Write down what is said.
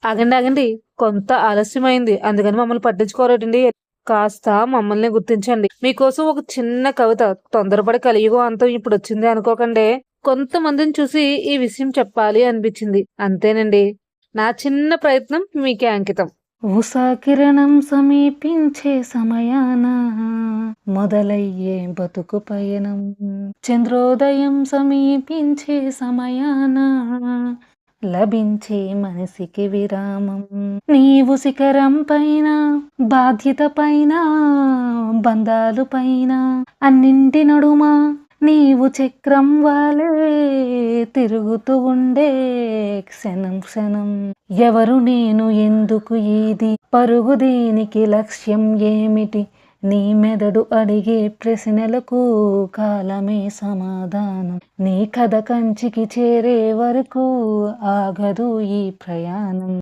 ఆగండి, ఆగండి. కొంత ఆలస్యమైంది. అందుకని మమ్మల్ని పట్టించుకోరేటండి? కాస్త మమ్మల్ని గుర్తించండి. మీకోసం ఒక చిన్న కవిత. తొందరపడి కలియుగం అంతం ఇప్పుడొచ్చింది అనుకోకండే. కొంతమందిని చూసి ఈ విషయం చెప్పాలి అనిపించింది. అంతేనండి. నా చిన్న ప్రయత్నం మీకే అంకితం. ఉషాకిరణం సమీపించే సమయాన మొదలయ్యే బతుకు పయనం. చంద్రోదయం సమీపించే సమయాన లభించే మనసికి విరామం. నీవు శిఖరం పైన, బాధ్యత పైన, బంధాలు పైన, అన్నింటి నడుమ నీవు చక్రం వాలే తిరుగుతూ ఉండే క్షణం క్షణం. ఎవరు నేను, ఎందుకు ఇది, పరుగు దేనికి, లక్ష్యం ఏమిటి? నీ మెదడు అడిగే ప్రశ్నలకు కాలమే సమాధానం. నీ కథ కంచికి చేరే వరకు ఆగదు ఈ ప్రయాణం.